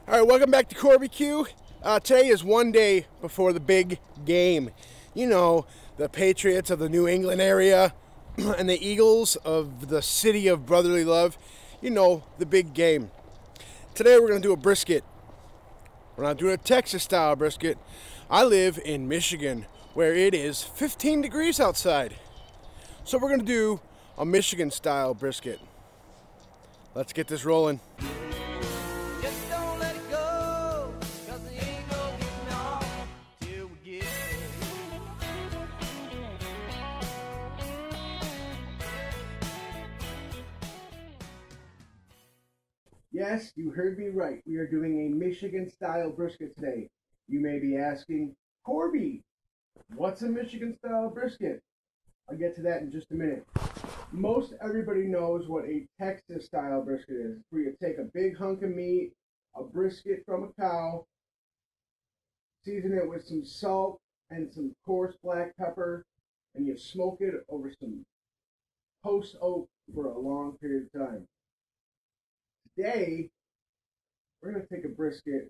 All right, welcome back to CorbyQ. Today is one day before the big game. You know, the Patriots of the New England area and the Eagles of the city of brotherly love. You know, the big game. Today we're going to do a brisket. We're not doing a Texas-style brisket. I live in Michigan, where it is 15 degrees outside. So we're going to do a Michigan-style brisket. Let's get this rolling. Yes, you heard me right. We are doing a Michigan-style brisket today. You may be asking, Corby, what's a Michigan-style brisket? I'll get to that in just a minute. Most everybody knows what a Texas-style brisket is. Where you take a big hunk of meat, a brisket from a cow, season it with some salt and some coarse black pepper, and you smoke it over some post oak for a long period of time. Today, we're going to take a brisket.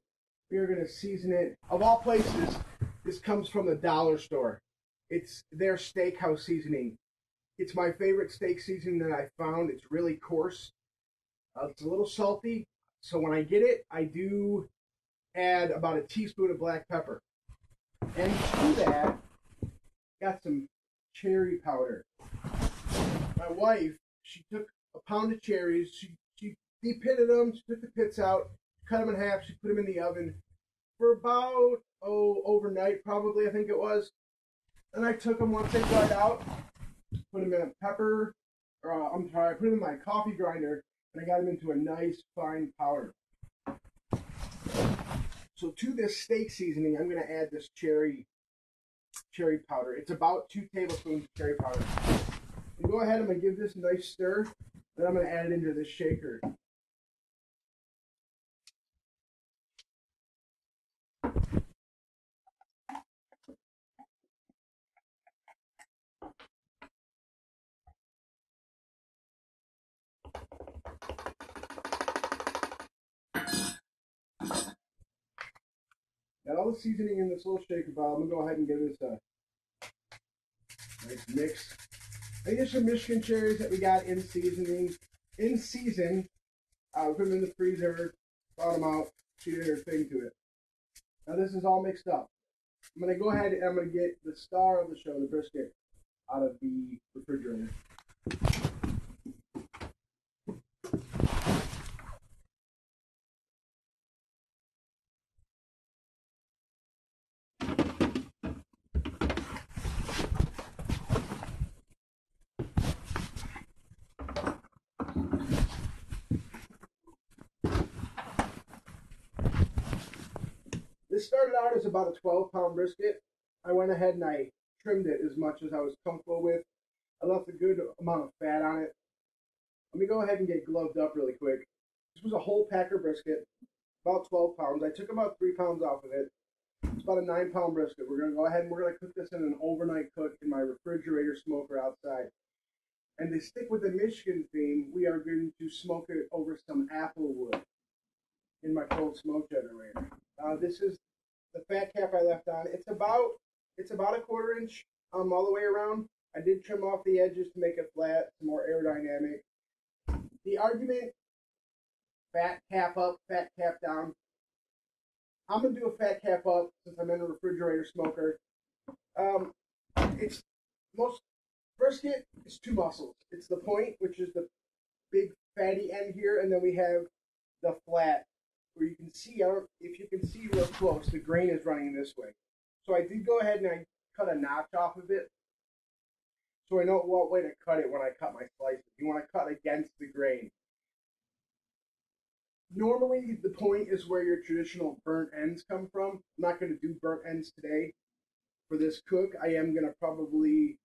We are going to season it. Of all places, this comes from the dollar store. It's their steakhouse seasoning. It's my favorite steak seasoning that I found. It's really coarse. It's a little salty. So when I get it, I do add about a teaspoon of black pepper. And to that, got some cherry powder. My wife, she took a pound of cherries. She de-pitted them, she took the pits out, cut them in half, she put them in the oven for about, overnight probably, I think it was. And I took them once they dried out, put them in a pepper, I put them in my coffee grinder, and I got them into a nice fine powder. So to this steak seasoning, I'm going to add this cherry powder. It's about 2 tablespoons of cherry powder. And go ahead, I'm going to give this a nice stir, then I'm going to add it into this shaker. Got all the seasoning in this little shaker bottle. I'm going to go ahead and give this a nice mix. These are some Michigan cherries that we got in season. We put them in the freezer, brought them out, she did her thing to it. Now this is all mixed up. I'm going to go ahead and I'm going to get the star of the show, the brisket, out of the refrigerator. This started out as about a 12-pound brisket. I went ahead and I trimmed it as much as I was comfortable with. I left a good amount of fat on it. Let me go ahead and get gloved up really quick. This was a whole packer brisket, about 12 pounds. I took about 3 pounds off of it. It's about a 9-pound brisket. We're going to go ahead and we're going to cook this in an overnight cook in my refrigerator smoker outside. And to stick with the Michigan theme, we are going to smoke it over some applewood in my cold smoke generator. This is the fat cap I left on. It's about a 1/4 inch all the way around. I did trim off the edges to make it flat, more aerodynamic. The argument, fat cap up, fat cap down. I'm going to do a fat cap up since I'm in a refrigerator smoker. It's most brisket is 2 muscles. It's the point, which is the big fatty end here, and then we have the flat, where you can see, if you can see real close, the grain is running this way. So I did go ahead and I cut a notch off of it, so I know what way to cut it when I cut my slices. You want to cut against the grain. Normally, the point is where your traditional burnt ends come from. I'm not going to do burnt ends today for this cook. I am going to probably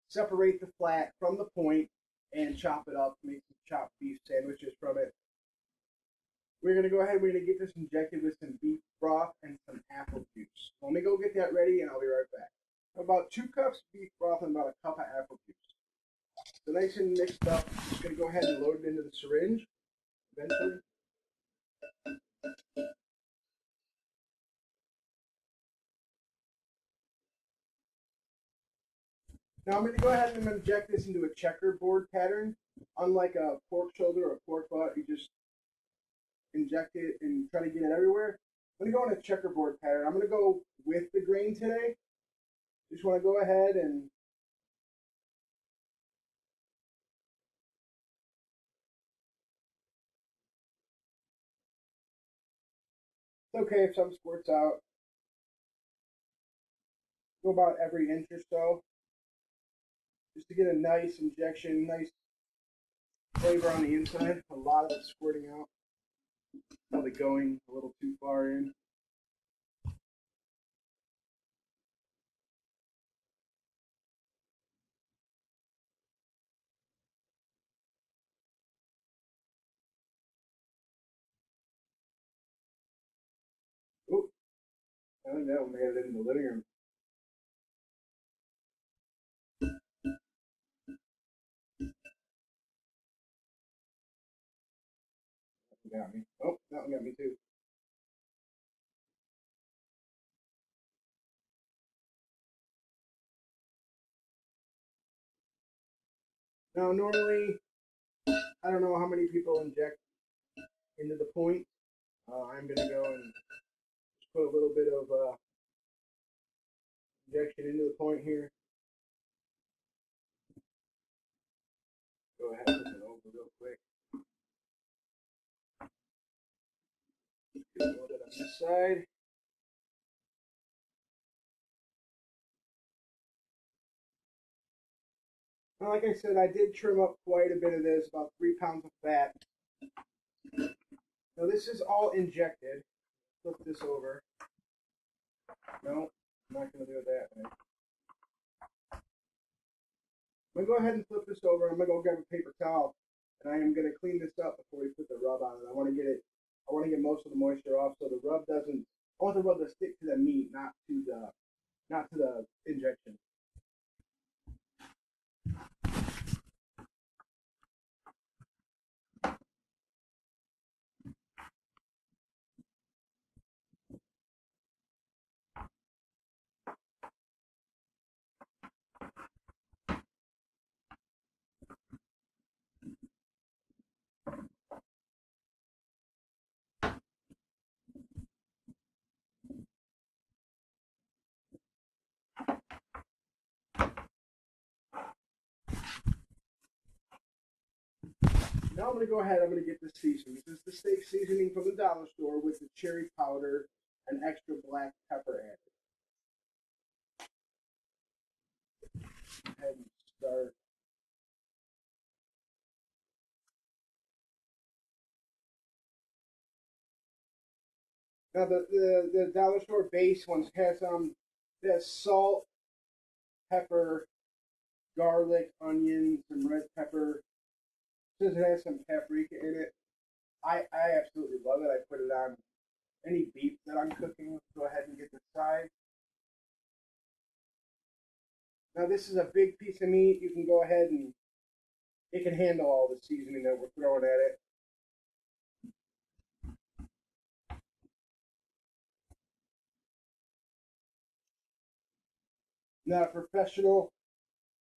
separate the flat from the point and chop it up, make some chopped beef sandwiches from it. We're going to go ahead, we're going to get this injected with some beef broth and some apple juice. Let me go get that ready and I'll be right back. About 2 cups of beef broth and about a cup of apple juice. So nice and mixed up. I'm just going to go ahead and load it into the syringe eventually. Now I'm going to go ahead and inject this into a checkerboard pattern. Unlike a pork shoulder or a pork butt, you just inject it and try to get it everywhere. I'm going to go in a checkerboard pattern. I'm going to go with the grain today. Just want to go ahead and it's okay if some squirts out. Go about every inch or so. Just to get a nice injection, nice flavor on the inside. A lot of it squirting out. Probably going a little too far in. Oop, I think that one made it in the living room. That one got me. Oh, that one got me too. Now, normally, I don't know how many people inject into the point. I'm going to go and just put a little bit of injection into the point here. Go ahead and flip it over real quick. Get a little bit on this side. Now, like I said, I did trim up quite a bit of this, about 3 pounds of fat. Now, this is all injected. Flip this over. No, I'm not going to do it that way. I'm going to go ahead and flip this over. I'm going to go grab a paper towel, and I am going to clean this up before we put the rub on it. I want to get most of the moisture off so the rub doesn't. I want the rub to stick to the meat, not to the injection. Now I'm going to go ahead. I'm going to get the seasoning. This is the steak seasoning from the dollar store with the cherry powder and extra black pepper added. Go ahead and start. Now the dollar store base ones has salt, pepper, garlic, onions, some red pepper. Since it has some paprika in it, I absolutely love it. I put it on any beef that I'm cooking. Let's go ahead and get the side. Now this is a big piece of meat. You can go ahead and it can handle all the seasoning that we're throwing at it. Not a professional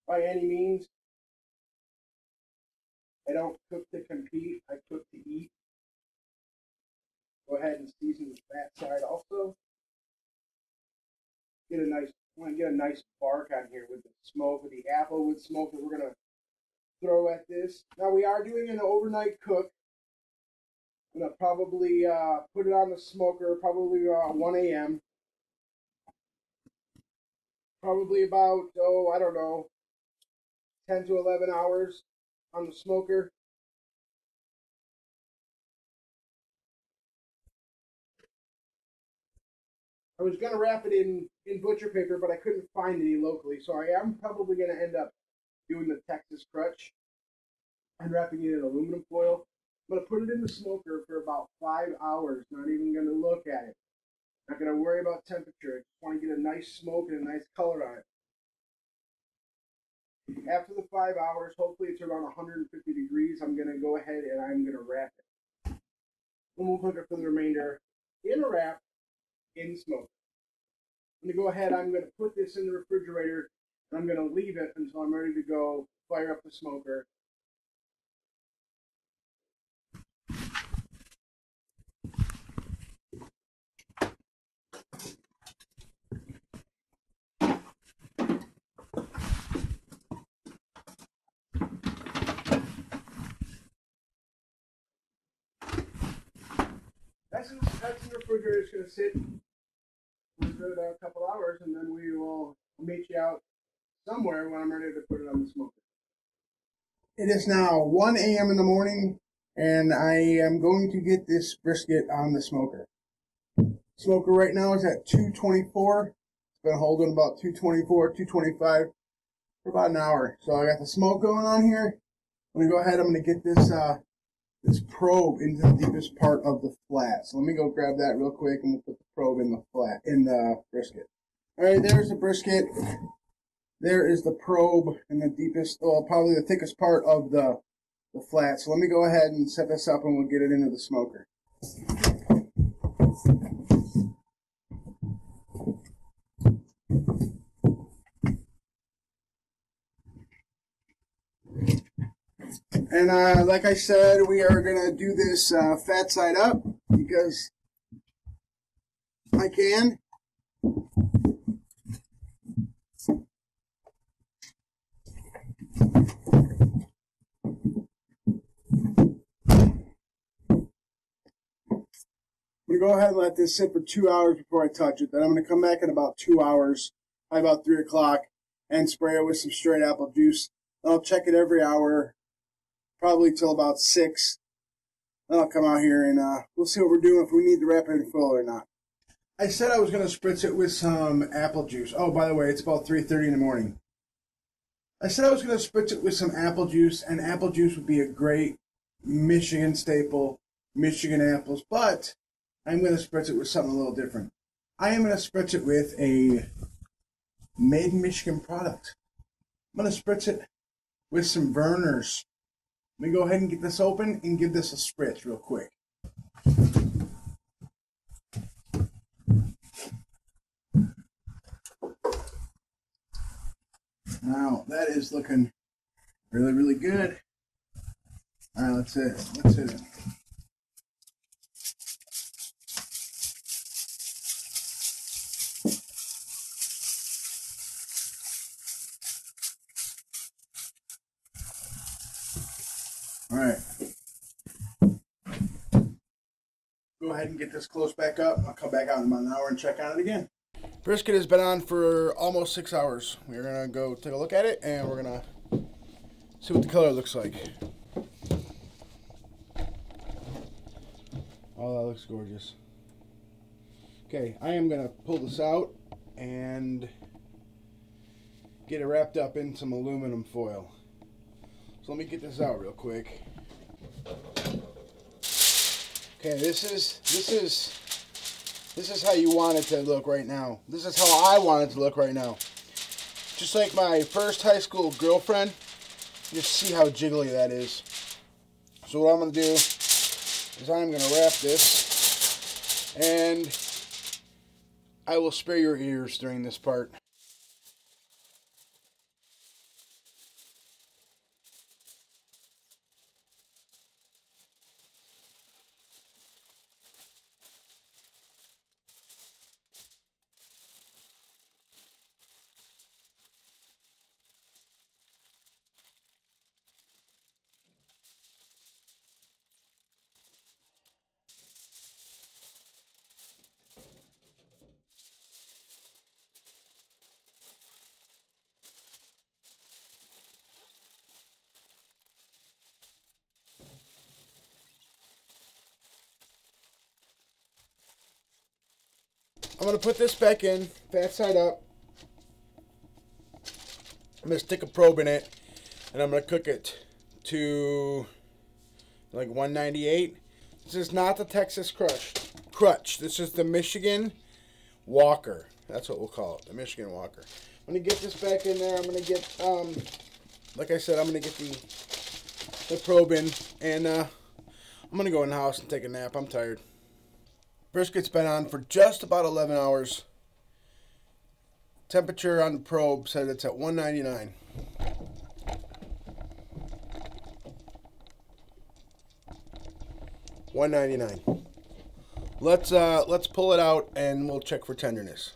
by any means. I don't cook to compete. I cook to eat. Go ahead and season the fat side also. Want to get a nice bark on here with the smoke, with the applewood smoke that we're gonna throw at this. Now we are doing an overnight cook. I'm gonna probably put it on the smoker probably 1 a.m. Probably about I don't know 10 to 11 hours on the smoker. I was gonna wrap it in butcher paper, but I couldn't find any locally, so I am probably gonna end up doing the Texas crutch and wrapping it in aluminum foil. I'm gonna put it in the smoker for about 5 hours. Not even gonna look at it. Not gonna worry about temperature. I just want to get a nice smoke and a nice color on it. After the 5 hours, hopefully it's around 150 degrees. I'm gonna go ahead and I'm gonna wrap it. And we'll cook it for the remainder in a wrap in smoke. I'm gonna go ahead. I'm gonna put this in the refrigerator And I'm going to leave it until I'm ready to go fire up the smoker. That's in the refrigerator. It's going to sit for a couple hours, and then we will meet you out somewhere when I'm ready to put it on the smoker. It is now 1 a.m. in the morning, and I am going to get this brisket on the smoker. Smoker right now is at 224. It's been holding about 224, 225 for about an hour. So I got the smoke going on here. I'm going to go ahead. I'm going to get this this probe into the deepest part of the flat. So let me go grab that real quick, and we'll put the probe in the brisket. All right, there's the brisket. There is the probe in the deepest, well, probably the thickest part of the flat. So let me go ahead and set this up, and we'll get it into the smoker. And like I said, we are going to do this fat side up because I can. I'm going to go ahead and let this sit for 2 hours before I touch it. Then I'm going to come back in about 2 hours, probably about 3 o'clock, and spray it with some straight apple juice. Then I'll check it every hour, probably till about 6. Then I'll come out here and we'll see what we're doing, if we need to wrap it in foil or not. I said I was going to spritz it with some apple juice. Oh, by the way, it's about 3:30 in the morning. I said I was going to spritz it with some apple juice, and apple juice would be a great Michigan staple, Michigan apples, but I'm going to spritz it with something a little different. I am going to spritz it with a made in Michigan product. I'm going to spritz it with some Vernors. Let me go ahead and get this open and give this a spritz real quick. Now, that is looking really, really good. All right, let's hit it. Let's hit it. All right. Go ahead and get this close back up. I'll come back out in about an hour and check on it again. Brisket has been on for almost 6 hours. We're going to go take a look at it, and we're going to see what the color looks like. Oh, that looks gorgeous. Okay, I am going to pull this out and get it wrapped up in some aluminum foil. So let me get this out real quick. Okay, this is how you want it to look right now. This is how I want it to look right now. Just like my first high school girlfriend. Just see how jiggly that is. So what I'm going to do is I'm going to wrap this, and I will spare your ears during this part. I'm going to put this back in, fat side up. I'm going to stick a probe in it, and I'm going to cook it to like 198. This is not the Texas Crutch. This is the Michigan Walker. That's what we'll call it, the Michigan Walker. I'm going to get this back in there. I'm going to get, like I said, I'm going to get the probe in, and I'm going to go in the house and take a nap. I'm tired. Brisket's been on for just about 11 hours. Temperature on the probe said it's at 199. $1.99. Let's pull it out and we'll check for tenderness.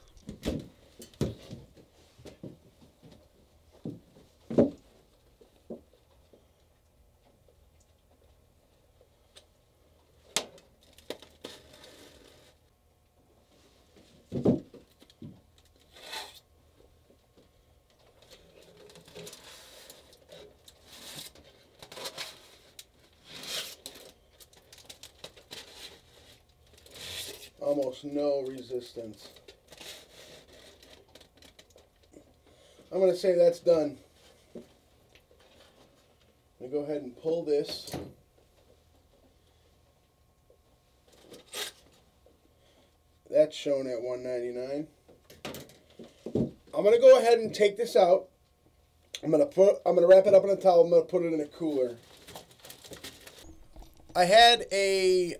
Almost no resistance. I'm going to say that's done. I'm going to go ahead and pull this. That's shown at $1.99. I'm going to go ahead and take this out. I'm going to wrap it up in a towel. I'm going to put it in a cooler. I had a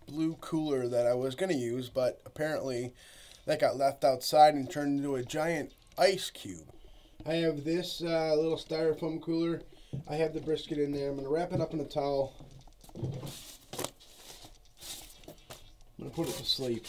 blue cooler that I was going to use, but apparently that got left outside and turned into a giant ice cube. I have this little styrofoam cooler. I have the brisket in there. I'm going to wrap it up in a towel. I'm going to put it to sleep.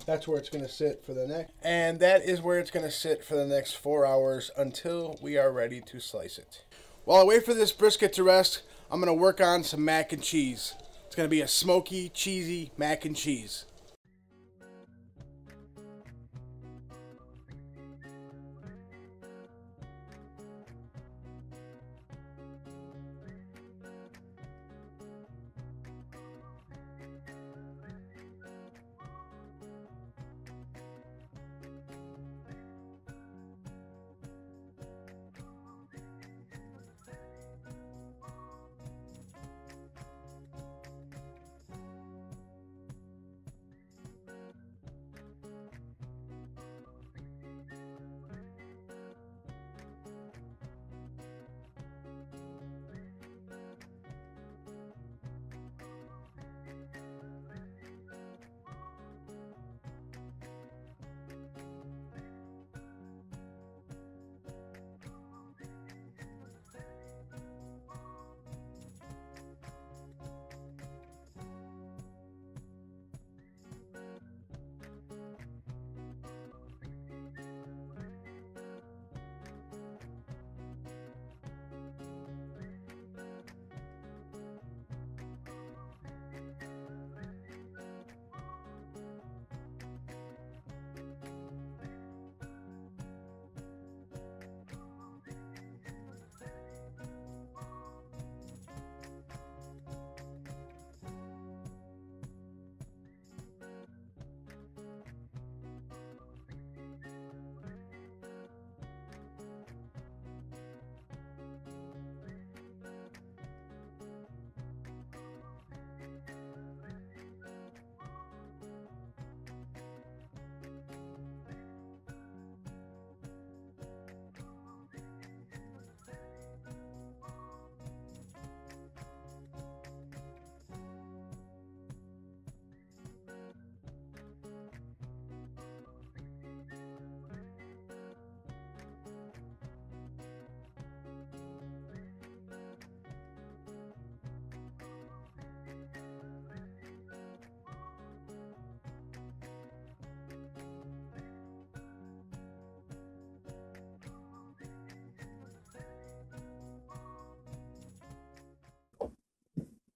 That's where it's going to sit for the next, and that is where it's going to sit for the next 4 hours until we are ready to slice it. While I wait for this brisket to rest, I'm going to work on some mac and cheese. It's going to be a smoky, cheesy mac and cheese.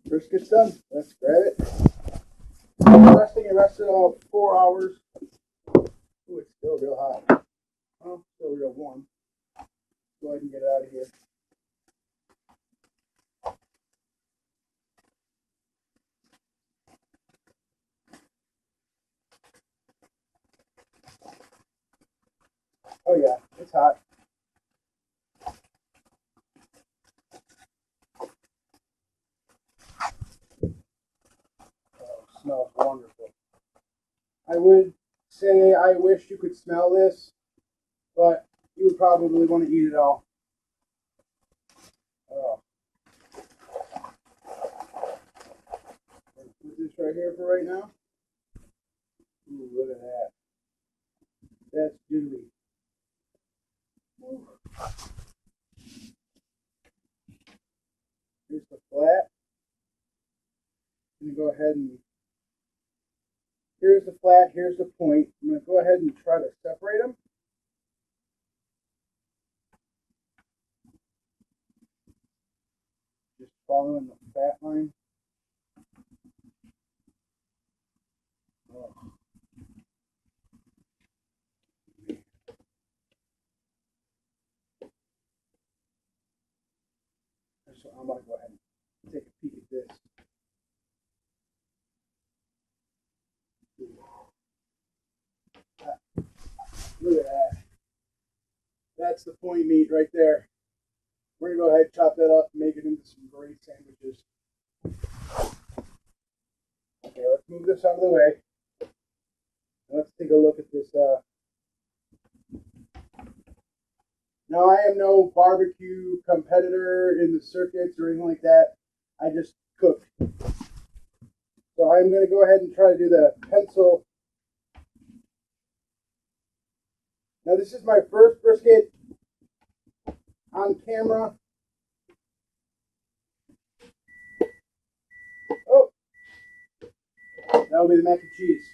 Brisket's done. Let's grab it. Resting, it rested all 4 hours. Ooh, it's still real hot. Oh, still real warm. Go ahead and get it out of here. Oh yeah, it's hot. Oh, smells wonderful. I would say I wish you could smell this, but you would probably want to eat it all. Oh. Put this right butter here for right now. Ooh, look at that. That's gooey. Here's the flat. I'm going to go ahead and, here's the flat, here's the point. I'm going to go ahead and try to separate them. Just following the fat line. Oh. So I'm going to go ahead and take a peek at this. Look at that. That's the point meat right there. We're going to go ahead and chop that up and make it into some great sandwiches. Okay, let's move this out of the way. Let's take a look at this. Now, I am no barbecue competitor in the circuits or anything like that. I just cook. So I'm going to go ahead and try to do the pencil. Now, this is my first brisket on camera. Oh, that'll be the mac and cheese.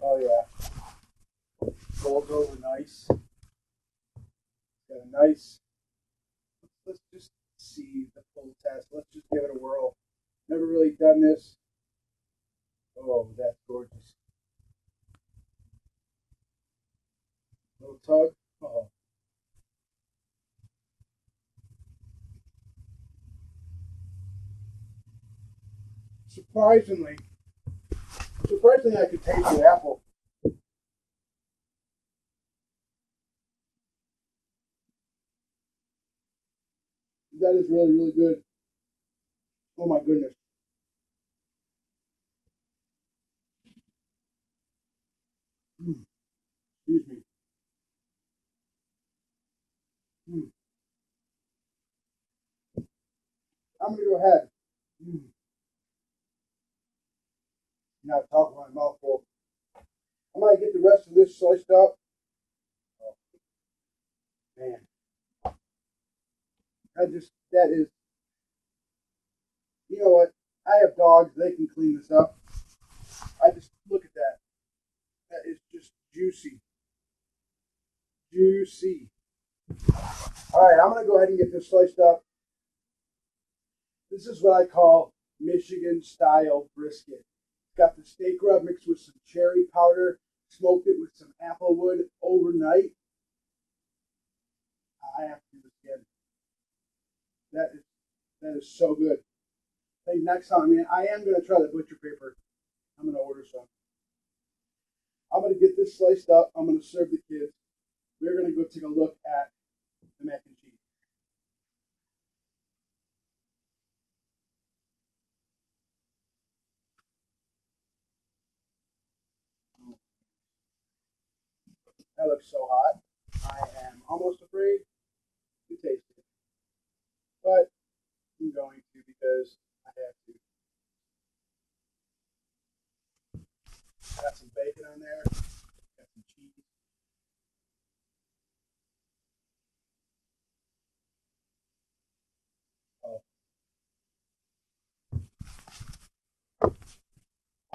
Oh yeah, gold over nice. Got a nice. Let's just see the full test. Let's just give it a whirl. Never really done this. Oh, that's gorgeous. Little tug. Oh. Surprisingly, I could taste the apple. That is really, really good. Oh my goodness. Excuse me. I'm going to go ahead. Now talk my mouth full. I'm going to get the rest of this sliced up. Oh, man. That is, you know what? I have dogs. They can clean this up. I just, look at that. That is just juicy. Juicy. All right, I'm going to go ahead and get this sliced up. This is what I call Michigan-Style Brisket. It's got the steak rub mixed with some cherry powder, smoked it with some applewood overnight. I have to do this again. That is so good. I think next time, I am going to try the butcher paper. I'm going to order some. I'm going to get this sliced up. I'm going to serve the kids. We're going to go take a look at the mac and cheese. That looks so hot. I am almost afraid to taste it. But I'm going to because I have to. Got some bacon on there. Got some cheese. Oh.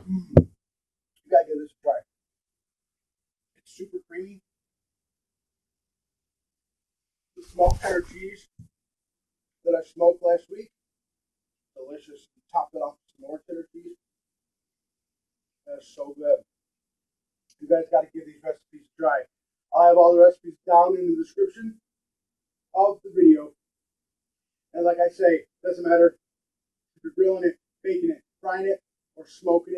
You gotta give this a try. It's super creamy. The smoked cheddar cheese that I smoked last week, delicious. Top it off with some more cheddar cheese. That is so good. You guys got to give these recipes a try. I have all the recipes down in the description of the video. And like I say, doesn't matter if you're grilling it, baking it, frying it, or smoking